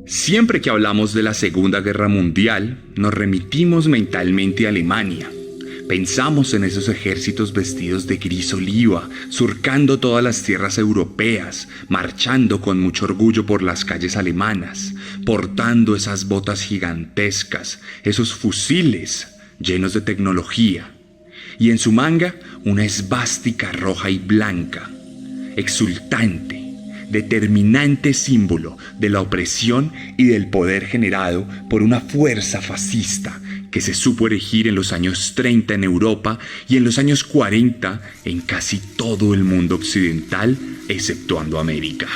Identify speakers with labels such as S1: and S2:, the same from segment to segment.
S1: Siempre que hablamos de la Segunda Guerra Mundial, nos remitimos mentalmente a Alemania. Pensamos en esos ejércitos vestidos de gris oliva, surcando todas las tierras europeas, marchando con mucho orgullo por las calles alemanas, portando esas botas gigantescas, esos fusiles llenos de tecnología, y en su manga una esvástica roja y blanca, exultante, determinante símbolo de la opresión y del poder generado por una fuerza fascista que se supo erigir en los años 30 en Europa y en los años 40 en casi todo el mundo occidental, exceptuando América.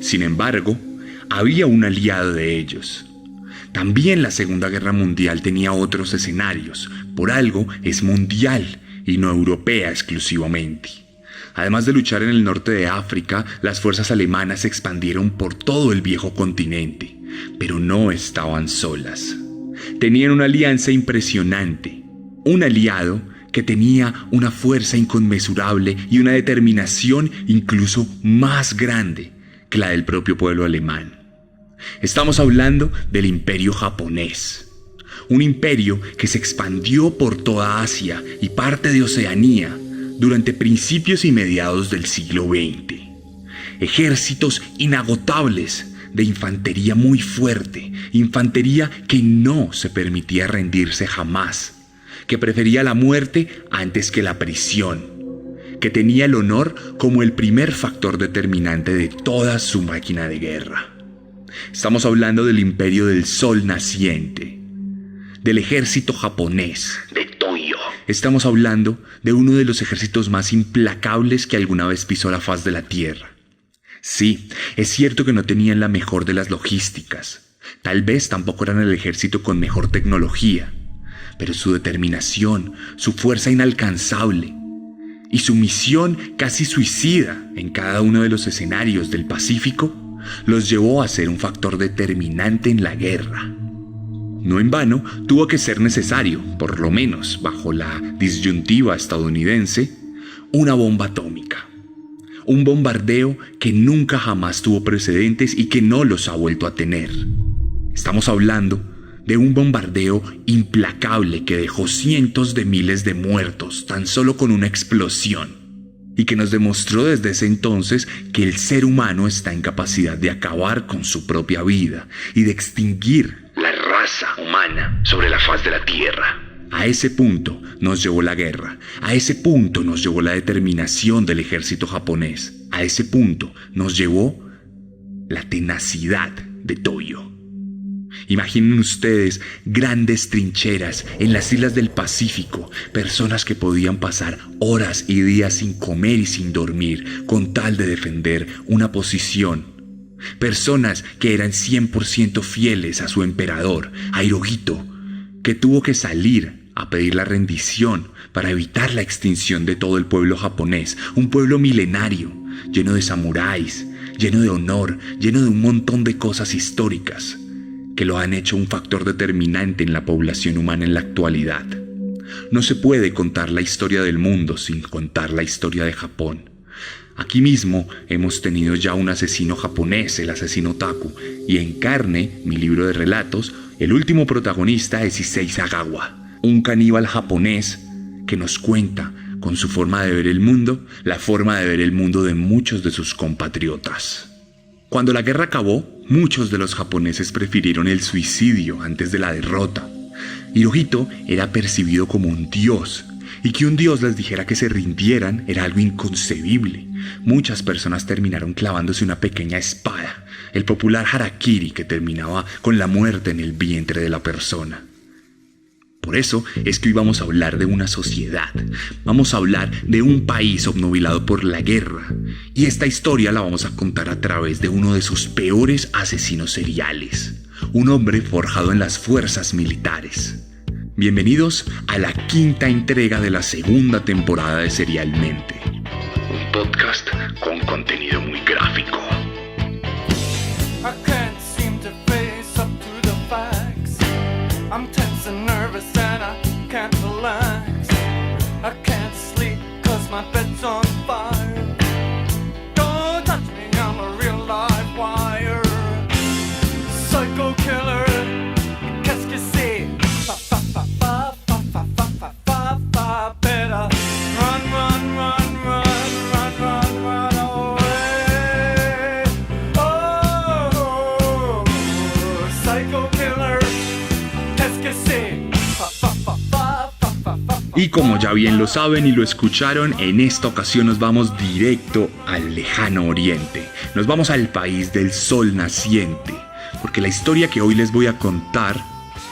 S1: Sin embargo, había un aliado de ellos. También la Segunda Guerra Mundial tenía otros escenarios, por algo es mundial y no europea exclusivamente. Además de luchar en el norte de África, las fuerzas alemanas se expandieron por todo el viejo continente, pero no estaban solas. Tenían una alianza impresionante, un aliado que tenía una fuerza inconmensurable y una determinación incluso más grande que la del propio pueblo alemán. Estamos hablando del Imperio japonés, un imperio que se expandió por toda Asia y parte de Oceanía durante principios y mediados del siglo XX. Ejércitos inagotables de infantería muy fuerte, infantería que no se permitía rendirse jamás, que prefería la muerte antes que la prisión, que tenía el honor como el primer factor determinante de toda su máquina de guerra. Estamos hablando del Imperio del Sol Naciente, del ejército japonés, de Toyo. Estamos hablando de uno de los ejércitos más implacables que alguna vez pisó la faz de la tierra. Sí, es cierto que no tenían la mejor de las logísticas. Tal vez tampoco eran el ejército con mejor tecnología, pero su determinación, su fuerza inalcanzable y su misión casi suicida en cada uno de los escenarios del Pacífico los llevó a ser un factor determinante en la guerra. No en vano, tuvo que ser necesario, por lo menos bajo la disyuntiva estadounidense, una bomba atómica. Un bombardeo que nunca jamás tuvo precedentes y que no los ha vuelto a tener. Estamos hablando de un bombardeo implacable que dejó cientos de miles de muertos tan solo con una explosión y que nos demostró desde ese entonces que el ser humano está en capacidad de acabar con su propia vida y de extinguir la raza humana sobre la faz de la tierra. A ese punto nos llevó la guerra, a ese punto nos llevó la determinación del ejército japonés, a ese punto nos llevó la tenacidad de Toyo. Imaginen ustedes grandes trincheras en las islas del Pacífico, personas que podían pasar horas y días sin comer y sin dormir con tal de defender una posición. Personas que eran 100% fieles a su emperador, a Hirohito, que tuvo que salir a pedir la rendición para evitar la extinción de todo el pueblo japonés, un pueblo milenario, lleno de samuráis, lleno de honor, lleno de un montón de cosas históricas que lo han hecho un factor determinante en la población humana en la actualidad. No se puede contar la historia del mundo sin contar la historia de Japón. Aquí mismo hemos tenido ya un asesino japonés, el asesino Taku, y en Carne, mi libro de relatos, el último protagonista es Issei Sagawa, un caníbal japonés que nos cuenta, con su forma de ver el mundo, la forma de ver el mundo de muchos de sus compatriotas. Cuando la guerra acabó, muchos de los japoneses prefirieron el suicidio antes de la derrota. Hirohito era percibido como un dios, y que un dios les dijera que se rindieran era algo inconcebible. Muchas personas terminaron clavándose una pequeña espada, el popular harakiri, que terminaba con la muerte en el vientre de la persona. Por eso es que hoy vamos a hablar de una sociedad, vamos a hablar de un país obnubilado por la guerra, y esta historia la vamos a contar a través de uno de sus peores asesinos seriales, un hombre forjado en las fuerzas militares. Bienvenidos a la quinta entrega de la segunda temporada de Serialmente, un podcast con contenido muy gráfico. Y como ya bien lo saben y lo escucharon, en esta ocasión nos vamos directo al lejano oriente. Nos vamos al país del sol naciente, porque la historia que hoy les voy a contar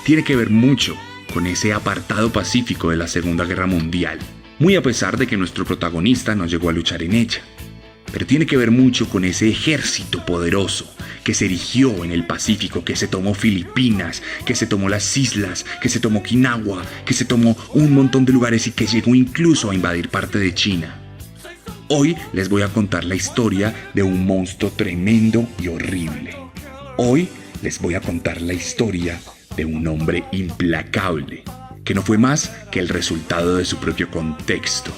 S1: tiene que ver mucho con ese apartado pacífico de la Segunda Guerra Mundial, muy a pesar de que nuestro protagonista no llegó a luchar en ella. Pero tiene que ver mucho con ese ejército poderoso que se erigió en el Pacífico, que se tomó Filipinas, que se tomó las islas, que se tomó Okinawa, que se tomó un montón de lugares y que llegó incluso a invadir parte de China. Hoy les voy a contar la historia de un monstruo tremendo y horrible. Hoy les voy a contar la historia de un hombre implacable, que no fue más que el resultado de su propio contexto.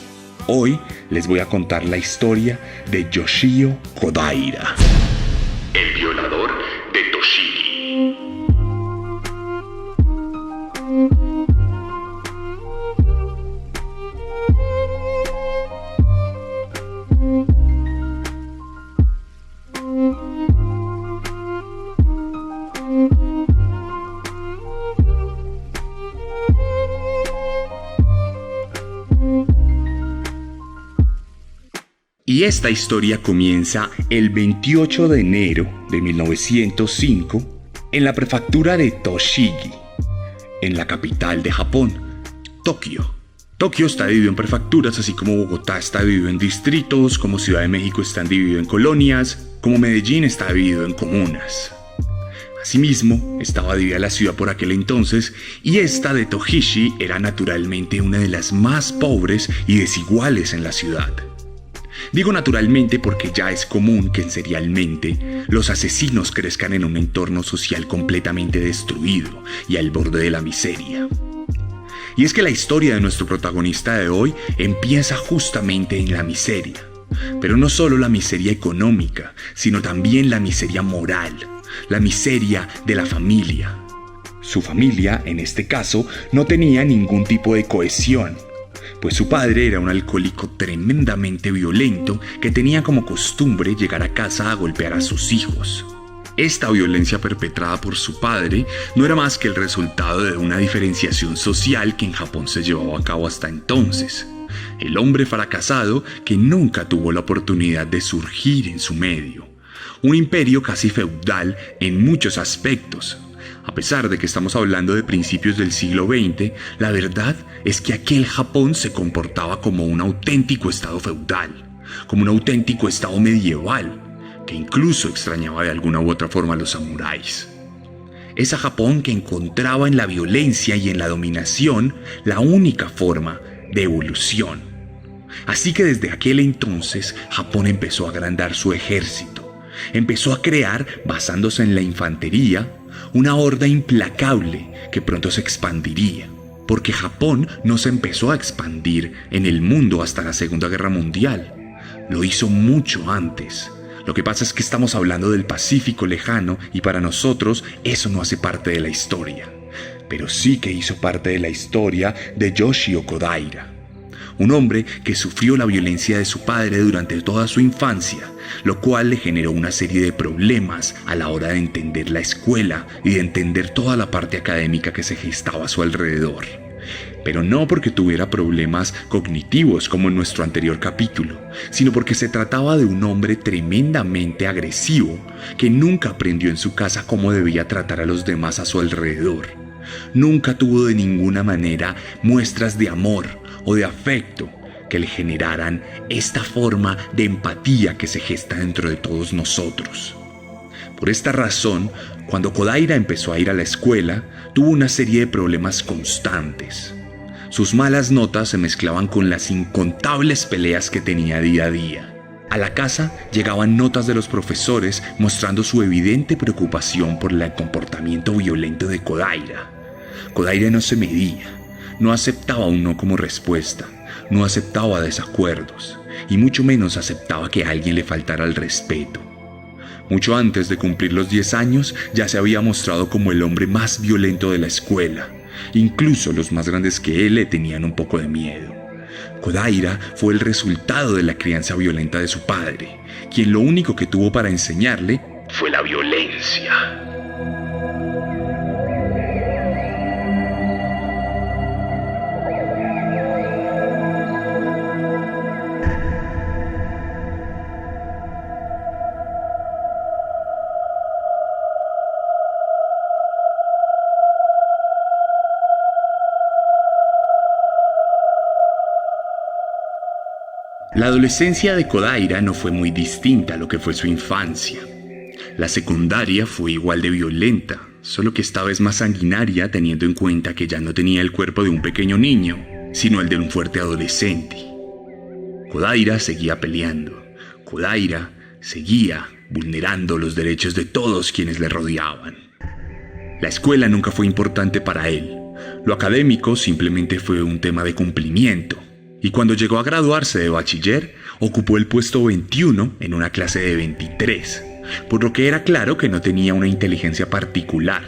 S1: Hoy les voy a contar la historia de Yoshio Kodaira, el violador de Toshigi. Y esta historia comienza el 28 de enero de 1905 en la prefectura de Toshigi, en la capital de Japón, Tokio. Tokio está dividido en prefecturas, así como Bogotá está dividido en distritos, como Ciudad de México está dividido en colonias, como Medellín está dividido en comunas. Asimismo, estaba dividida la ciudad por aquel entonces, y esta de Tohishi era naturalmente una de las más pobres y desiguales en la ciudad. Digo naturalmente porque ya es común que serialmente los asesinos crezcan en un entorno social completamente destruido y al borde de la miseria. Y es que la historia de nuestro protagonista de hoy empieza justamente en la miseria, pero no solo la miseria económica, sino también la miseria moral, la miseria de la familia. Su familia, en este caso, no tenía ningún tipo de cohesión, pues su padre era un alcohólico tremendamente violento que tenía como costumbre llegar a casa a golpear a sus hijos. Esta violencia perpetrada por su padre no era más que el resultado de una diferenciación social que en Japón se llevaba a cabo hasta entonces. El hombre fracasado que nunca tuvo la oportunidad de surgir en su medio. Un imperio casi feudal en muchos aspectos. A pesar de que estamos hablando de principios del siglo XX, la verdad es que aquel Japón se comportaba como un auténtico estado feudal, como un auténtico estado medieval, que incluso extrañaba de alguna u otra forma a los samuráis. Esa Japón que encontraba en la violencia y en la dominación la única forma de evolución. Así que desde aquel entonces Japón empezó a agrandar su ejército, empezó a crear, basándose en la infantería, una horda implacable que pronto se expandiría, porque Japón no se empezó a expandir en el mundo hasta la Segunda Guerra Mundial. Lo hizo mucho antes. Lo que pasa es que estamos hablando del Pacífico lejano y para nosotros eso no hace parte de la historia. Pero sí que hizo parte de la historia de Yoshio Kodaira. Un hombre que sufrió la violencia de su padre durante toda su infancia, lo cual le generó una serie de problemas a la hora de entender la escuela y de entender toda la parte académica que se gestaba a su alrededor. Pero no porque tuviera problemas cognitivos como en nuestro anterior capítulo, sino porque se trataba de un hombre tremendamente agresivo que nunca aprendió en su casa cómo debía tratar a los demás a su alrededor. Nunca tuvo de ninguna manera muestras de amor o de afecto que le generaran esta forma de empatía que se gesta dentro de todos nosotros. Por esta razón, cuando Kodaira empezó a ir a la escuela, tuvo una serie de problemas constantes. Sus malas notas se mezclaban con las incontables peleas que tenía día a día. A la casa llegaban notas de los profesores mostrando su evidente preocupación por el comportamiento violento de Kodaira. Kodaira no se medía, no aceptaba un no como respuesta, no aceptaba desacuerdos y mucho menos aceptaba que a alguien le faltara el respeto. Mucho antes de cumplir los 10 años ya se había mostrado como el hombre más violento de la escuela. Incluso los más grandes que él le tenían un poco de miedo. Kodaira fue el resultado de la crianza violenta de su padre, quien lo único que tuvo para enseñarle fue la violencia. La adolescencia de Kodaira no fue muy distinta a lo que fue su infancia. La secundaria fue igual de violenta, solo que esta vez más sanguinaria, teniendo en cuenta que ya no tenía el cuerpo de un pequeño niño, sino el de un fuerte adolescente. Kodaira seguía peleando. Kodaira seguía vulnerando los derechos de todos quienes le rodeaban. La escuela nunca fue importante para él. Lo académico simplemente fue un tema de cumplimiento. Y cuando llegó a graduarse de bachiller, ocupó el puesto 21 en una clase de 23, por lo que era claro que no tenía una inteligencia particular,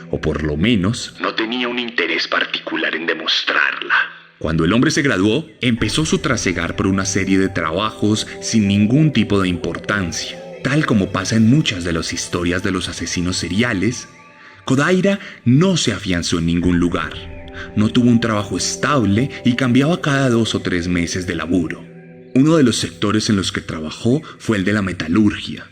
S1: o por lo menos no tenía un interés particular en demostrarla. Cuando el hombre se graduó, empezó su trasegar por una serie de trabajos sin ningún tipo de importancia. Tal como pasa en muchas de las historias de los asesinos seriales, Kodaira no se afianzó en ningún lugar. No tuvo un trabajo estable y cambiaba cada 2 o 3 meses de laburo. Uno de los sectores en los que trabajó fue el de la metalurgia.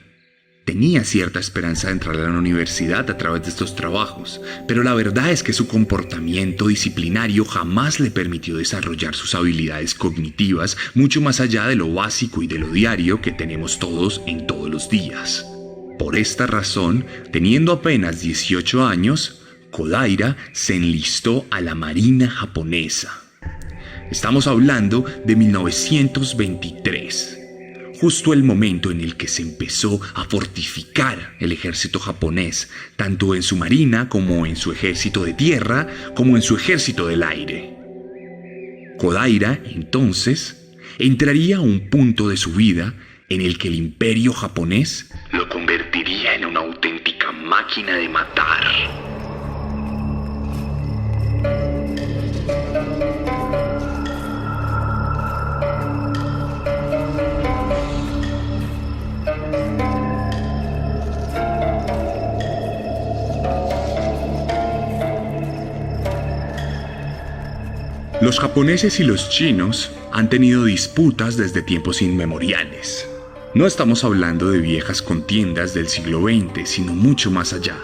S1: Tenía cierta esperanza de entrar a la universidad a través de estos trabajos, pero la verdad es que su comportamiento disciplinario jamás le permitió desarrollar sus habilidades cognitivas mucho más allá de lo básico y de lo diario que tenemos todos en todos los días. Por esta razón, teniendo apenas 18 años, Kodaira se enlistó a la Marina japonesa. Estamos hablando de 1923, justo el momento en el que se empezó a fortificar el ejército japonés, tanto en su marina como en su ejército de tierra, como en su ejército del aire. Kodaira, entonces, entraría a un punto de su vida en el que el imperio japonés lo convertiría en una auténtica máquina de matar. Los japoneses y los chinos han tenido disputas desde tiempos inmemoriales. No estamos hablando de viejas contiendas del siglo XX, sino mucho más allá.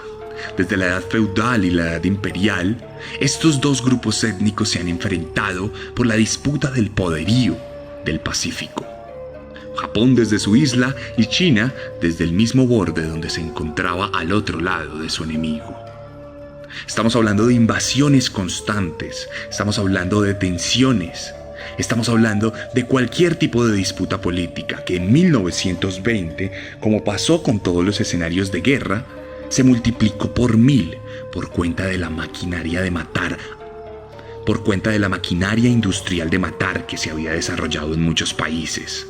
S1: Desde la edad feudal y la edad imperial, estos dos grupos étnicos se han enfrentado por la disputa del poderío del Pacífico. Japón desde su isla y China desde el mismo borde donde se encontraba al otro lado de su enemigo. Estamos hablando de invasiones constantes, estamos hablando de tensiones, estamos hablando de cualquier tipo de disputa política que en 1920, como pasó con todos los escenarios de guerra, se multiplicó por 1000 por cuenta de la maquinaria de matar, por cuenta de la maquinaria industrial de matar que se había desarrollado en muchos países.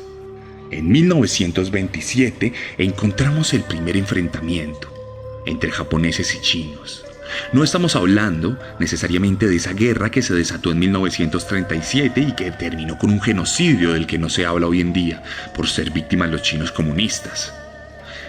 S1: En 1927 encontramos el primer enfrentamiento entre japoneses y chinos. No estamos hablando necesariamente de esa guerra que se desató en 1937 y que terminó con un genocidio del que no se habla hoy en día por ser víctimas los chinos comunistas.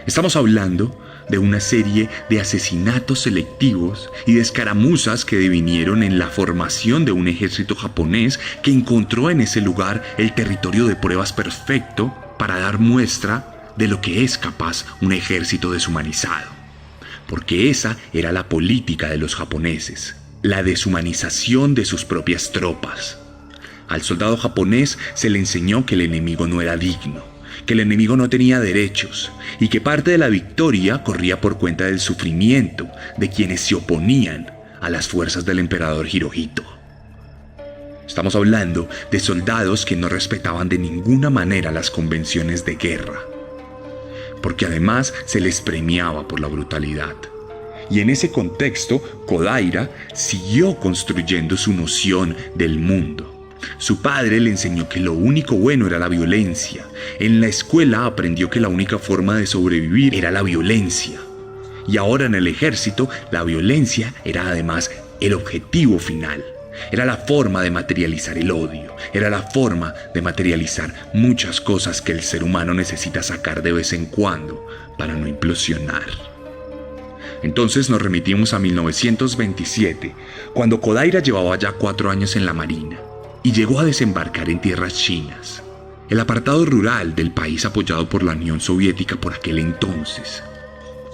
S1: Estamos hablando de una serie de asesinatos selectivos y de escaramuzas que devinieron en la formación de un ejército japonés que encontró en ese lugar el territorio de pruebas perfecto para dar muestra de lo que es capaz un ejército deshumanizado. Porque esa era la política de los japoneses, la deshumanización de sus propias tropas. Al soldado japonés se le enseñó que el enemigo no era digno, que el enemigo no tenía derechos y que parte de la victoria corría por cuenta del sufrimiento de quienes se oponían a las fuerzas del emperador Hirohito. Estamos hablando de soldados que no respetaban de ninguna manera las convenciones de guerra, porque además se les premiaba por la brutalidad. Y en ese contexto, Kodaira siguió construyendo su noción del mundo. Su padre le enseñó que lo único bueno era la violencia. En la escuela aprendió que la única forma de sobrevivir era la violencia. Y ahora en el ejército, la violencia era además el objetivo final. Era la forma de materializar el odio, era la forma de materializar muchas cosas que el ser humano necesita sacar de vez en cuando para no implosionar. Entonces nos remitimos a 1927, cuando Kodaira llevaba ya 4 años en la marina y llegó a desembarcar en tierras chinas, el apartado rural del país apoyado por la Unión Soviética por aquel entonces.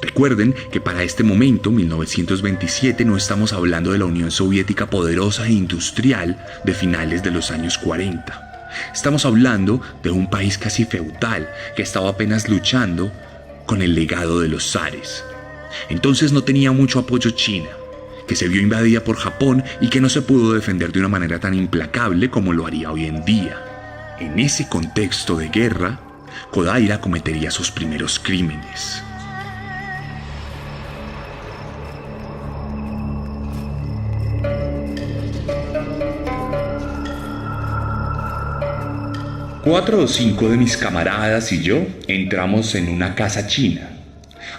S1: Recuerden que para este momento, 1927, no estamos hablando de la Unión Soviética poderosa e industrial de finales de los años 40. Estamos hablando de un país casi feudal que estaba apenas luchando con el legado de los zares. Entonces no tenía mucho apoyo China, que se vio invadida por Japón y que no se pudo defender de una manera tan implacable como lo haría hoy en día. En ese contexto de guerra, Kodaira cometería sus primeros crímenes. Cuatro o cinco de mis camaradas y yo entramos en una casa china.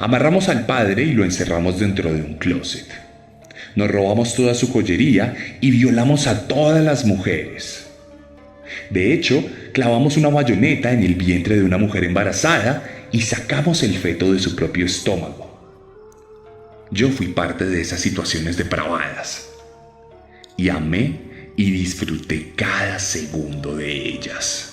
S1: Amarramos al padre y lo encerramos dentro de un closet. Nos robamos toda su joyería y violamos a todas las mujeres. De hecho, clavamos una bayoneta en el vientre de una mujer embarazada y sacamos el feto de su propio estómago. Yo fui parte de esas situaciones depravadas y amé y disfruté cada segundo de ellas.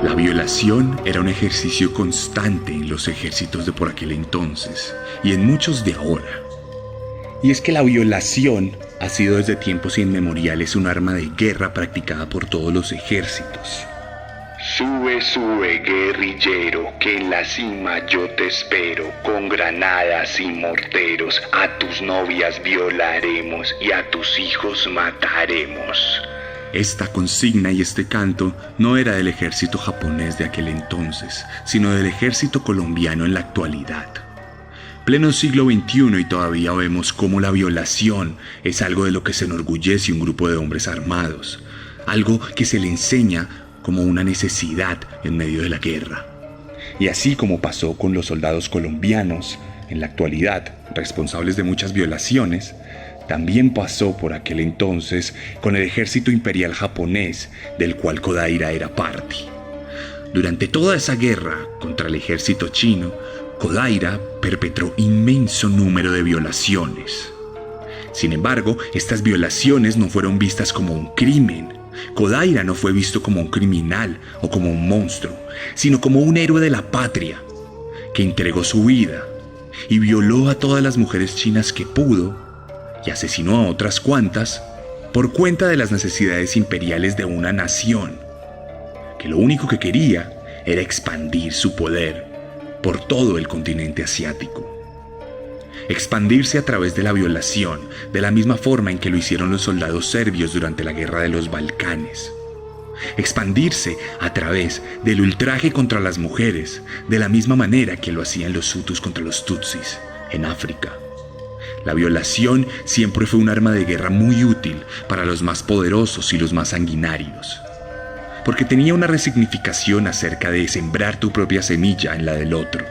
S1: La violación era un ejercicio constante en los ejércitos de por aquel entonces y en muchos de ahora. Y es que la violación ha sido desde tiempos inmemoriales un arma de guerra practicada por todos los ejércitos.
S2: Sube, sube, guerrillero, que en la cima yo te espero, con granadas y morteros, a tus novias violaremos y a tus hijos mataremos.
S1: Esta consigna y este canto no era del ejército japonés de aquel entonces, sino del ejército colombiano en la actualidad. Pleno siglo XXI y todavía vemos cómo la violación es algo de lo que se enorgullece un grupo de hombres armados, algo que se le enseña como una necesidad en medio de la guerra. Y así como pasó con los soldados colombianos, en la actualidad responsables de muchas violaciones, también pasó por aquel entonces con el ejército imperial japonés, del cual Kodaira era parte. Durante toda esa guerra contra el ejército chino, Kodaira perpetró inmenso número de violaciones. Sin embargo, estas violaciones no fueron vistas como un crimen. Kodaira no fue visto como un criminal o como un monstruo, sino como un héroe de la patria, que entregó su vida y violó a todas las mujeres chinas que pudo, y asesinó a otras cuantas por cuenta de las necesidades imperiales de una nación, que lo único que quería era expandir su poder por todo el continente asiático. Expandirse a través de la violación, de la misma forma en que lo hicieron los soldados serbios durante la guerra de los Balcanes. Expandirse a través del ultraje contra las mujeres, de la misma manera que lo hacían los hutus contra los tutsis en África. La violación siempre fue un arma de guerra muy útil para los más poderosos y los más sanguinarios, porque tenía una resignificación acerca de sembrar tu propia semilla en la del otro.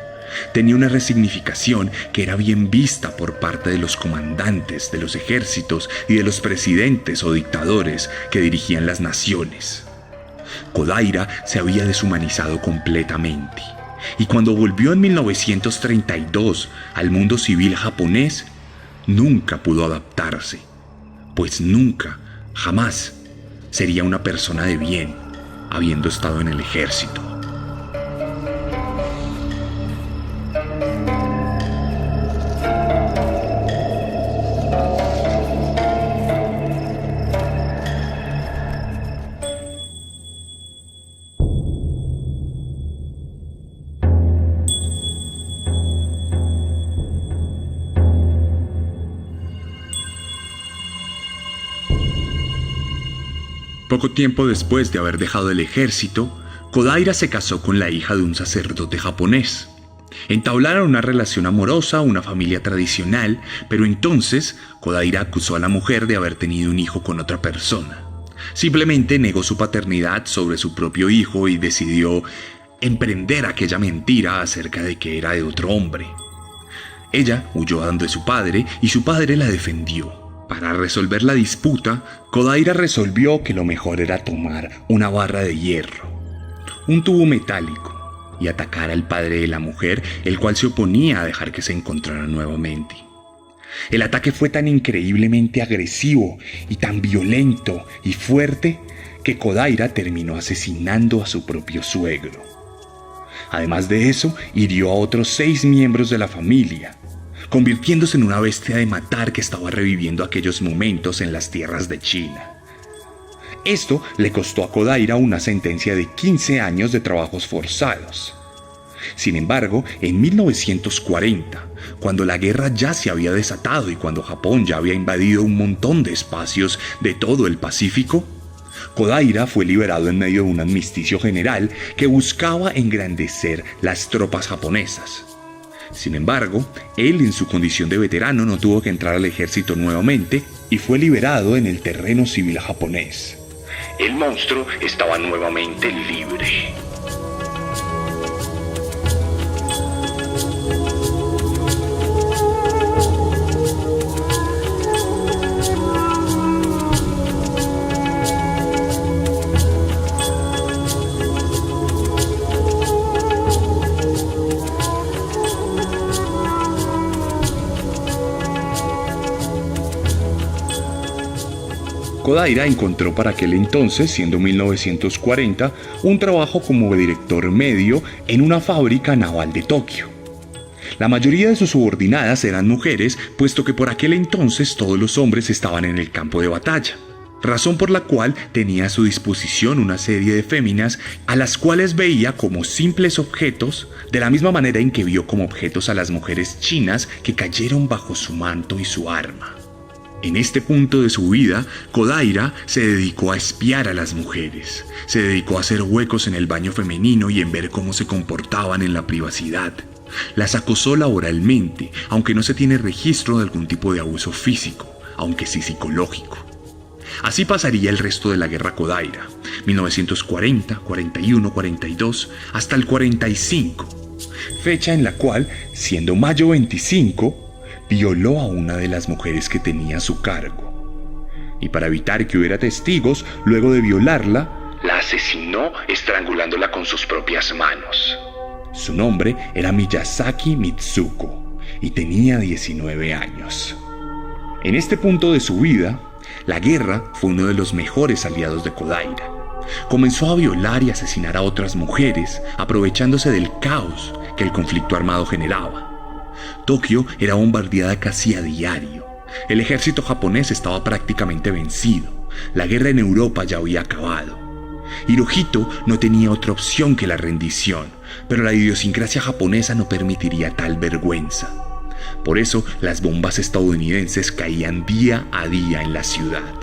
S1: Tenía una resignificación que era bien vista por parte de los comandantes de los ejércitos y de los presidentes o dictadores que dirigían las naciones. Kodaira se había deshumanizado completamente, y cuando volvió en 1932 al mundo civil japonés, nunca pudo adaptarse, pues nunca, jamás, sería una persona de bien, habiendo estado en el ejército. Poco tiempo después de haber dejado el ejército, Kodaira se casó con la hija de un sacerdote japonés. Entablaron una relación amorosa, una familia tradicional, pero entonces Kodaira acusó a la mujer de haber tenido un hijo con otra persona. Simplemente negó su paternidad sobre su propio hijo y decidió emprender aquella mentira acerca de que era de otro hombre. Ella huyó donde su padre y su padre la defendió. Para resolver la disputa, Kodaira resolvió que lo mejor era tomar una barra de hierro, un tubo metálico, y atacar al padre de la mujer, el cual se oponía a dejar que se encontraran nuevamente. El ataque fue tan increíblemente agresivo y tan violento y fuerte que Kodaira terminó asesinando a su propio suegro. Además de eso, hirió a otros 6 miembros de la familia, convirtiéndose en una bestia de matar que estaba reviviendo aquellos momentos en las tierras de China. Esto le costó a Kodaira una sentencia de 15 años de trabajos forzados. Sin embargo, en 1940, cuando la guerra ya se había desatado y cuando Japón ya había invadido un montón de espacios de todo el Pacífico, Kodaira fue liberado en medio de un armisticio general que buscaba engrandecer las tropas japonesas. Sin embargo, él en su condición de veterano no tuvo que entrar al ejército nuevamente y fue liberado en el terreno civil japonés.
S2: El monstruo estaba nuevamente libre.
S1: Kodaira encontró para aquel entonces, siendo 1940, un trabajo como director medio en una fábrica naval de Tokio. La mayoría de sus subordinadas eran mujeres, puesto que por aquel entonces todos los hombres estaban en el campo de batalla, razón por la cual tenía a su disposición una serie de féminas a las cuales veía como simples objetos, de la misma manera en que vio como objetos a las mujeres chinas que cayeron bajo su manto y su arma. En este punto de su vida, Kodaira se dedicó a espiar a las mujeres, se dedicó a hacer huecos en el baño femenino y en ver cómo se comportaban en la privacidad. Las acosó laboralmente, aunque no se tiene registro de algún tipo de abuso físico, aunque sí psicológico. Así pasaría el resto de la guerra Kodaira, 1940, 41, 42, hasta el 45, fecha en la cual, siendo mayo 25, violó a una de las mujeres que tenía a su cargo. Y para evitar que hubiera testigos, luego de violarla,
S2: la asesinó estrangulándola con sus propias manos.
S1: Su nombre era Miyazaki Mitsuko y tenía 19 años. En este punto de su vida, la guerra fue uno de los mejores aliados de Kodaira. Comenzó a violar y asesinar a otras mujeres, aprovechándose del caos que el conflicto armado generaba. Tokio era bombardeada casi a diario. El ejército japonés estaba prácticamente vencido. La guerra en Europa ya había acabado. Hirohito no tenía otra opción que la rendición, pero la idiosincrasia japonesa no permitiría tal vergüenza. Por eso, las bombas estadounidenses caían día a día en la ciudad.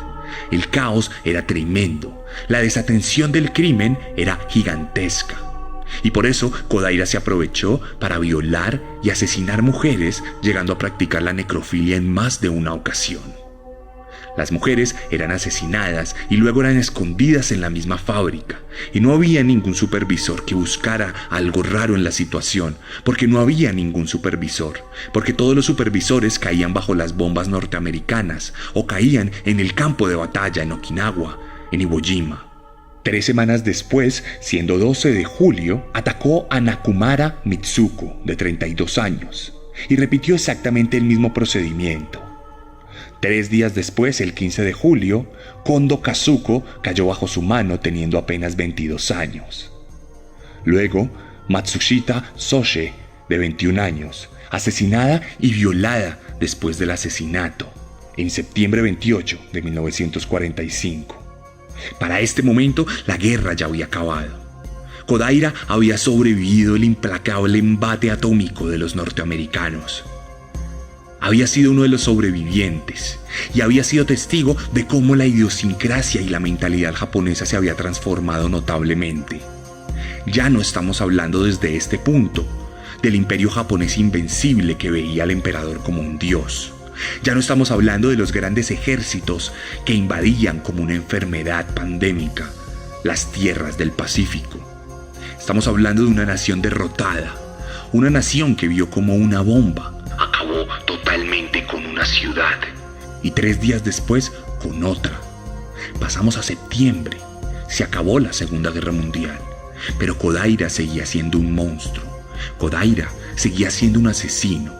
S1: El caos era tremendo. La desatención del crimen era gigantesca. Y por eso Kodaira se aprovechó para violar y asesinar mujeres, llegando a practicar la necrofilia en más de una ocasión. Las mujeres eran asesinadas y luego eran escondidas en la misma fábrica, y no había ningún supervisor que buscara algo raro en la situación, porque no había ningún supervisor, porque todos los supervisores caían bajo las bombas norteamericanas o caían en el campo de batalla en Okinawa, en Iwo Jima. 3 semanas después, siendo 12 de julio, atacó a Nakumara Mitsuko, de 32 años, y repitió exactamente el mismo procedimiento. 3 días después, el 15 de julio, Kondo Kazuko cayó bajo su mano teniendo apenas 22 años. Luego, Matsushita Soshe, de 21 años, asesinada y violada después del asesinato, en septiembre 28 de 1945. Para este momento, la guerra ya había acabado. Kodaira había sobrevivido el implacable embate atómico de los norteamericanos. Había sido uno de los sobrevivientes y había sido testigo de cómo la idiosincrasia y la mentalidad japonesa se había transformado notablemente. Ya no estamos hablando desde este punto del imperio japonés invencible que veía al emperador como un dios. Ya no estamos hablando de los grandes ejércitos que invadían como una enfermedad pandémica las tierras del Pacífico. Estamos hablando de una nación derrotada, una nación que vio como una bomba
S2: acabó totalmente con una ciudad.
S1: Y 3 días después con otra. Pasamos a septiembre. Se acabó la Segunda Guerra Mundial. Pero Kodaira seguía siendo un monstruo. Kodaira seguía siendo un asesino,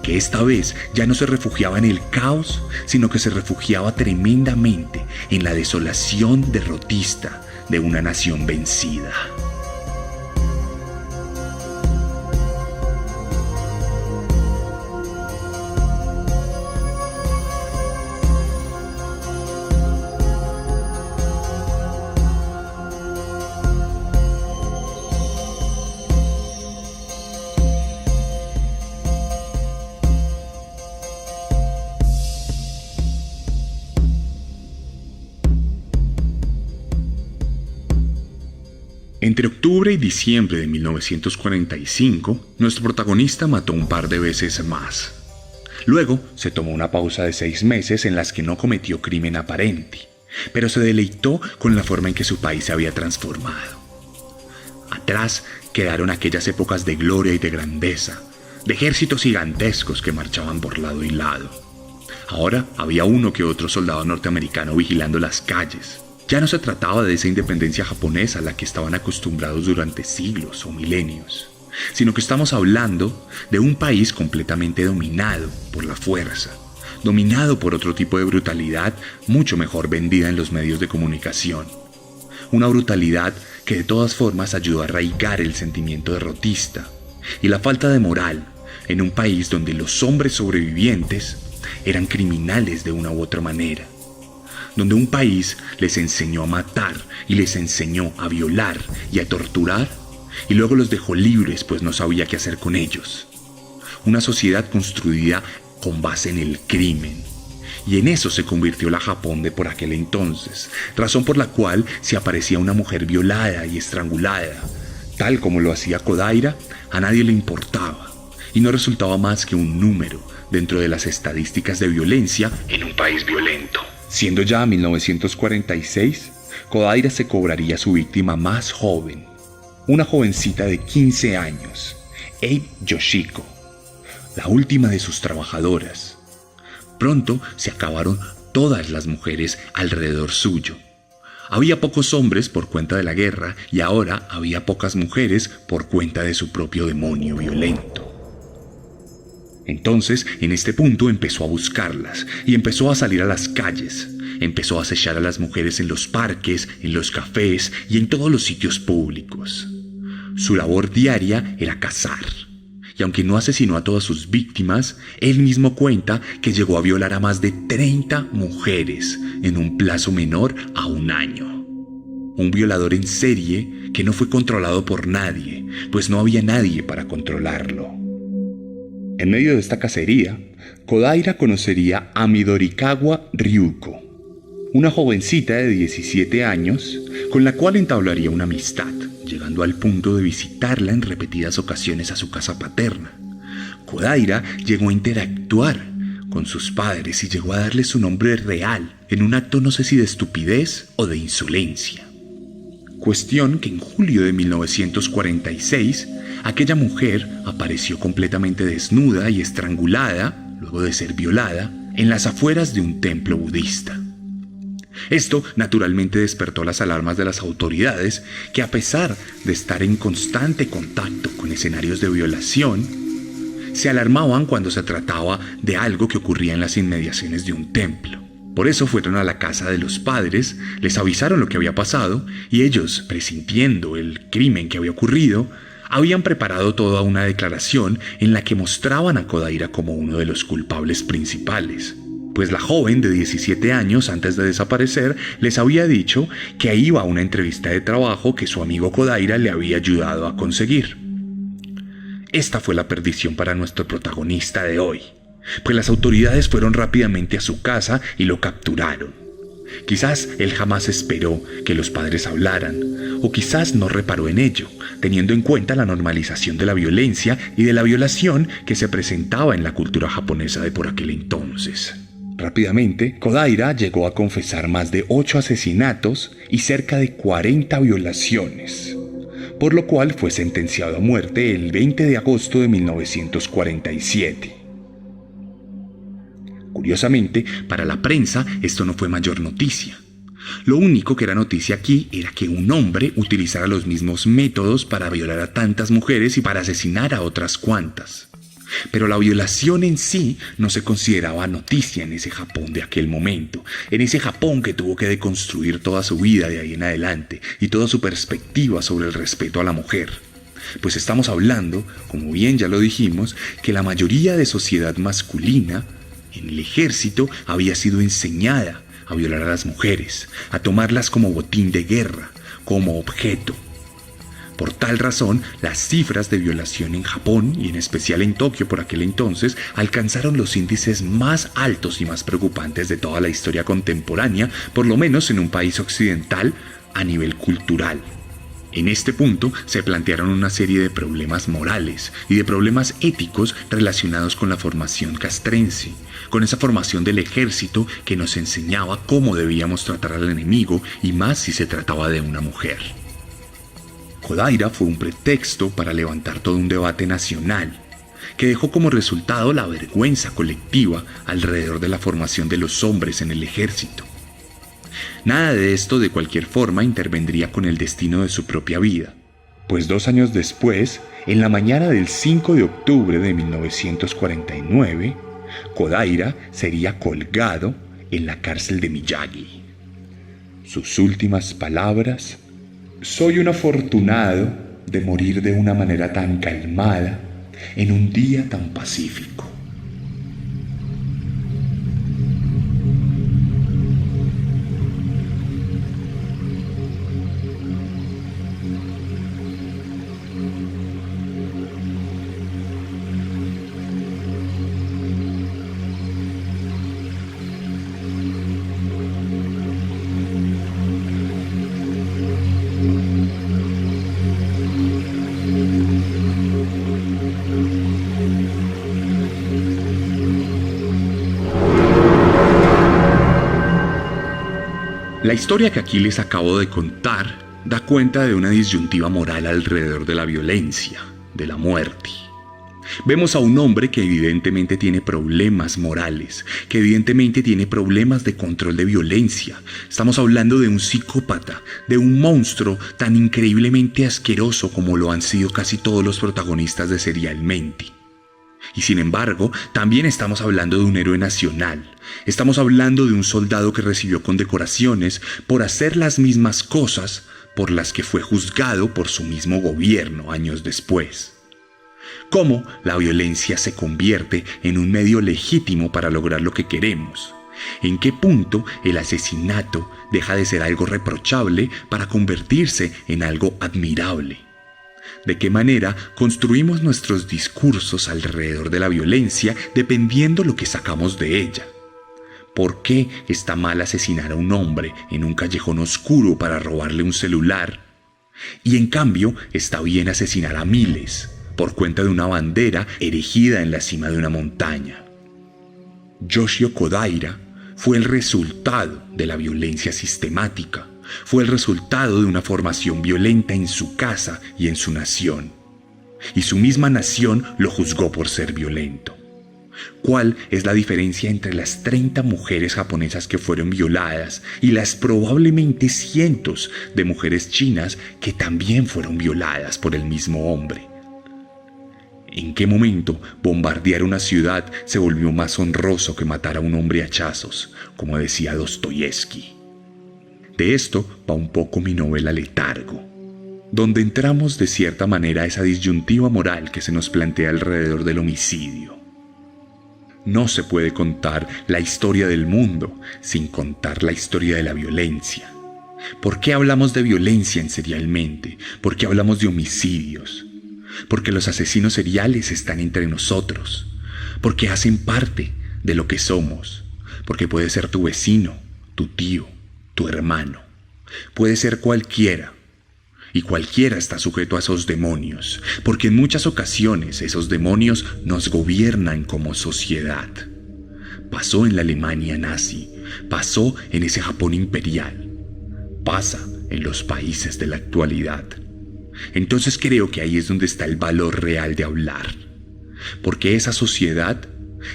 S1: que esta vez ya no se refugiaba en el caos, sino que se refugiaba tremendamente en la desolación derrotista de una nación vencida. Entre octubre y diciembre de 1945, nuestro protagonista mató un par de veces más. Luego se tomó una pausa de 6 meses en las que no cometió crimen aparente, pero se deleitó con la forma en que su país se había transformado. Atrás quedaron aquellas épocas de gloria y de grandeza, de ejércitos gigantescos que marchaban por lado y lado. Ahora había uno que otro soldado norteamericano vigilando las calles. Ya no se trataba de esa independencia japonesa a la que estaban acostumbrados durante siglos o milenios, sino que estamos hablando de un país completamente dominado por la fuerza, dominado por otro tipo de brutalidad mucho mejor vendida en los medios de comunicación. Una brutalidad que de todas formas ayudó a arraigar el sentimiento derrotista y la falta de moral en un país donde los hombres sobrevivientes eran criminales de una u otra manera, donde un país les enseñó a matar y les enseñó a violar y a torturar y luego los dejó libres pues no sabía qué hacer con ellos. Una sociedad construida con base en el crimen. Y en eso se convirtió la Japón de por aquel entonces, razón por la cual si aparecía una mujer violada y estrangulada, tal como lo hacía Kodaira, a nadie le importaba y no resultaba más que un número dentro de las estadísticas de violencia en un país violento. Siendo ya 1946, Kodaira se cobraría a su víctima más joven, una jovencita de 15 años, Abe Yoshiko, la última de sus trabajadoras. Pronto se acabaron todas las mujeres alrededor suyo. Había pocos hombres por cuenta de la guerra y ahora había pocas mujeres por cuenta de su propio demonio violento. Entonces, en este punto empezó a buscarlas y empezó a salir a las calles. Empezó a acechar a las mujeres en los parques, en los cafés y en todos los sitios públicos. Su labor diaria era cazar. Y aunque no asesinó a todas sus víctimas, él mismo cuenta que llegó a violar a más de 30 mujeres en un plazo menor a 1 año. Un violador en serie que no fue controlado por nadie, pues no había nadie para controlarlo. En medio de esta cacería, Kodaira conocería a Midorikawa Ryuko, una jovencita de 17 años con la cual entablaría una amistad, llegando al punto de visitarla en repetidas ocasiones a su casa paterna. Kodaira llegó a interactuar con sus padres y llegó a darle su nombre real en un acto no sé si de estupidez o de insolencia. Cuestión que en julio de 1946, aquella mujer apareció completamente desnuda y estrangulada, luego de ser violada, en las afueras de un templo budista. Esto naturalmente despertó las alarmas de las autoridades, que a pesar de estar en constante contacto con escenarios de violación, se alarmaban cuando se trataba de algo que ocurría en las inmediaciones de un templo. Por eso fueron a la casa de los padres, les avisaron lo que había pasado y ellos, presintiendo el crimen que había ocurrido, habían preparado toda una declaración en la que mostraban a Kodaira como uno de los culpables principales. Pues la joven de 17 años, antes de desaparecer, les había dicho que iba a una entrevista de trabajo que su amigo Kodaira le había ayudado a conseguir. Esta fue la perdición para nuestro protagonista de hoy, pues las autoridades fueron rápidamente a su casa y lo capturaron. Quizás él jamás esperó que los padres hablaran, o quizás no reparó en ello, teniendo en cuenta la normalización de la violencia y de la violación que se presentaba en la cultura japonesa de por aquel entonces. Rápidamente, Kodaira llegó a confesar más de 8 asesinatos y cerca de 40 violaciones, por lo cual fue sentenciado a muerte el 20 de agosto de 1947. Curiosamente, para la prensa esto no fue mayor noticia, Lo único que era noticia aquí era que un hombre utilizara los mismos métodos para violar a tantas mujeres y para asesinar a otras cuantas. Pero la violación en sí no se consideraba noticia en ese Japón de aquel momento, en ese Japón que tuvo que deconstruir toda su vida de ahí en adelante y toda su perspectiva sobre el respeto a la mujer. Pues estamos hablando, como bien ya lo dijimos, que la mayoría de sociedad masculina en el ejército había sido enseñada a violar a las mujeres, a tomarlas como botín de guerra, como objeto. Por tal razón, las cifras de violación en Japón, y en especial en Tokio por aquel entonces, alcanzaron los índices más altos y más preocupantes de toda la historia contemporánea, por lo menos en un país occidental a nivel cultural. En este punto se plantearon una serie de problemas morales y de problemas éticos relacionados con la formación castrense, con esa formación del ejército que nos enseñaba cómo debíamos tratar al enemigo y más si se trataba de una mujer. Kodaira fue un pretexto para levantar todo un debate nacional, que dejó como resultado la vergüenza colectiva alrededor de la formación de los hombres en el ejército. Nada de esto de cualquier forma intervendría con el destino de su propia vida, pues 2 años después, en la mañana del 5 de octubre de 1949, Kodaira sería colgado en la cárcel de Miyagi. Sus últimas palabras: soy un afortunado de morir de una manera tan calmada en un día tan pacífico. La historia que aquí les acabo de contar da cuenta de una disyuntiva moral alrededor de la violencia, de la muerte. Vemos a un hombre que evidentemente tiene problemas morales, que evidentemente tiene problemas de control de violencia. Estamos hablando de un psicópata, de un monstruo tan increíblemente asqueroso como lo han sido casi todos los protagonistas de Serialmente. Y sin embargo, también estamos hablando de un héroe nacional. Estamos hablando de un soldado que recibió condecoraciones por hacer las mismas cosas por las que fue juzgado por su mismo gobierno años después. Cómo la violencia se convierte en un medio legítimo para lograr lo que queremos. En qué punto el asesinato deja de ser algo reprochable para convertirse en algo admirable. De qué manera construimos nuestros discursos alrededor de la violencia dependiendo lo que sacamos de ella. ¿Por qué está mal asesinar a un hombre en un callejón oscuro para robarle un celular? Y en cambio está bien asesinar a miles por cuenta de una bandera erigida en la cima de una montaña. Yoshio Kodaira fue el resultado de la violencia sistemática. Fue el resultado de una formación violenta en su casa y en su nación. Y su misma nación lo juzgó por ser violento. ¿Cuál es la diferencia entre las 30 mujeres japonesas que fueron violadas y las probablemente cientos de mujeres chinas que también fueron violadas por el mismo hombre? ¿En qué momento bombardear una ciudad se volvió más honroso que matar a un hombre a hachazos, como decía Dostoyevsky? De esto va un poco mi novela Letargo, donde entramos de cierta manera a esa disyuntiva moral que se nos plantea alrededor del homicidio. No se puede contar la historia del mundo sin contar la historia de la violencia. ¿Por qué hablamos de violencia en Serialmente? ¿Por qué hablamos de homicidios? Porque los asesinos seriales están entre nosotros, porque hacen parte de lo que somos, porque puede ser tu vecino, tu tío, tu hermano, puede ser cualquiera, y cualquiera está sujeto a esos demonios, porque en muchas ocasiones esos demonios nos gobiernan como sociedad. Pasó en la Alemania nazi, pasó en ese Japón imperial, pasa en los países de la actualidad. Entonces creo que ahí es donde está el valor real de hablar, porque esa sociedad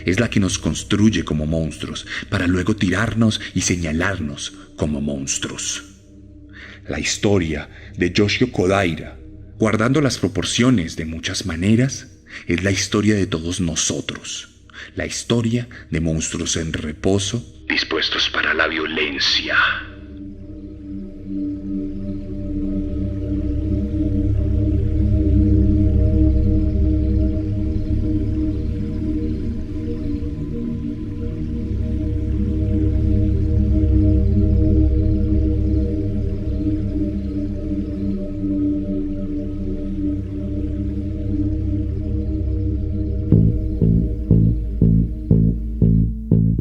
S1: Es la que nos construye como monstruos, para luego tirarnos y señalarnos como monstruos. La historia de Yoshio Kodaira, guardando las proporciones de muchas maneras, es la historia de todos nosotros. La historia de monstruos en reposo,
S2: dispuestos para la violencia.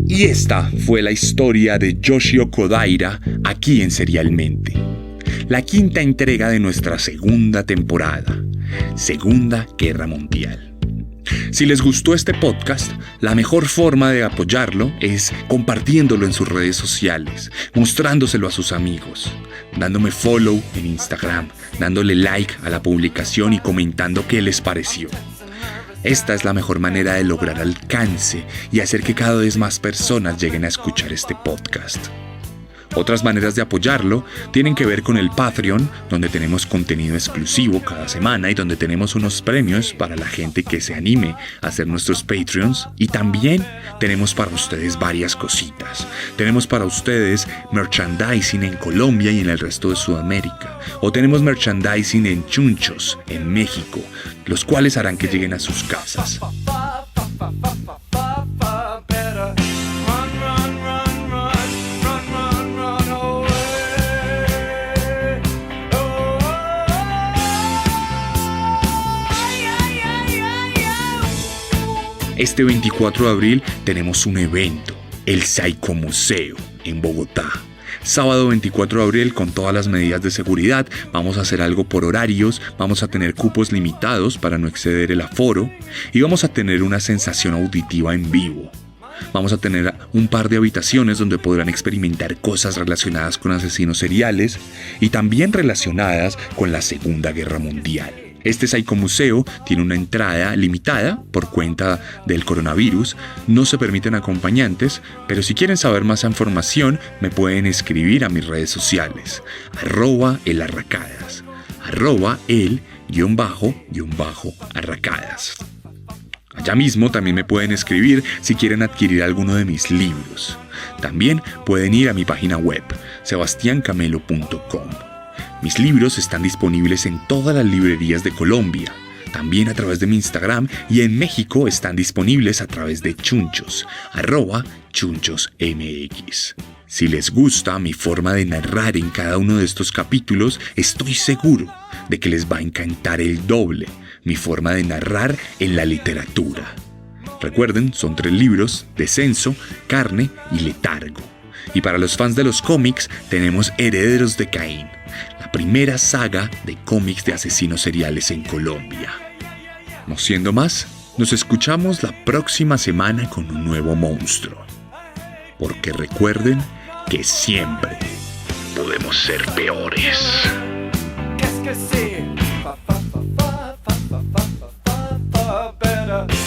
S1: Y esta fue la historia de Yoshio Kodaira aquí en Serialmente. La quinta entrega de nuestra segunda temporada, Segunda Guerra Mundial. Si les gustó este podcast, la mejor forma de apoyarlo es compartiéndolo en sus redes sociales, mostrándoselo a sus amigos, dándome follow en Instagram, dándole like a la publicación y comentando qué les pareció. Esta es la mejor manera de lograr alcance y hacer que cada vez más personas lleguen a escuchar este podcast. Otras maneras de apoyarlo tienen que ver con el Patreon, donde tenemos contenido exclusivo cada semana y donde tenemos unos premios para la gente que se anime a ser nuestros Patreons. Y también tenemos para ustedes varias cositas. Tenemos para ustedes merchandising en Colombia y en el resto de Sudamérica. O tenemos merchandising en Chunchos, en México, los cuales harán que lleguen a sus casas. Este 24 de abril tenemos un evento, el Psicomuseo, en Bogotá. Sábado 24 de abril, con todas las medidas de seguridad, vamos a hacer algo por horarios, vamos a tener cupos limitados para no exceder el aforo y vamos a tener una sensación auditiva en vivo. Vamos a tener un par de habitaciones donde podrán experimentar cosas relacionadas con asesinos seriales y también relacionadas con la Segunda Guerra Mundial. Este Psicomuseo tiene una entrada limitada por cuenta del coronavirus, no se permiten acompañantes, pero si quieren saber más información me pueden escribir a mis redes sociales, @elarracadas, @el_arracadas. Allá mismo también me pueden escribir si quieren adquirir alguno de mis libros. También pueden ir a mi página web, sebastiancamelo.com. Mis libros están disponibles en todas las librerías de Colombia, también a través de mi Instagram, y en México están disponibles a través de Chunchos, @chunchosmx. Si les gusta mi forma de narrar en cada uno de estos capítulos, estoy seguro de que les va a encantar el doble mi forma de narrar en la literatura. Recuerden, son 3 libros: Descenso, Carne y Letargo. Y para los fans de los cómics tenemos Herederos de Caín, la primera saga de cómics de asesinos seriales en Colombia. No siendo más, nos escuchamos la próxima semana con un nuevo monstruo. Porque recuerden que siempre
S2: podemos ser peores.
S3: Qu'est-ce que c'est? Better.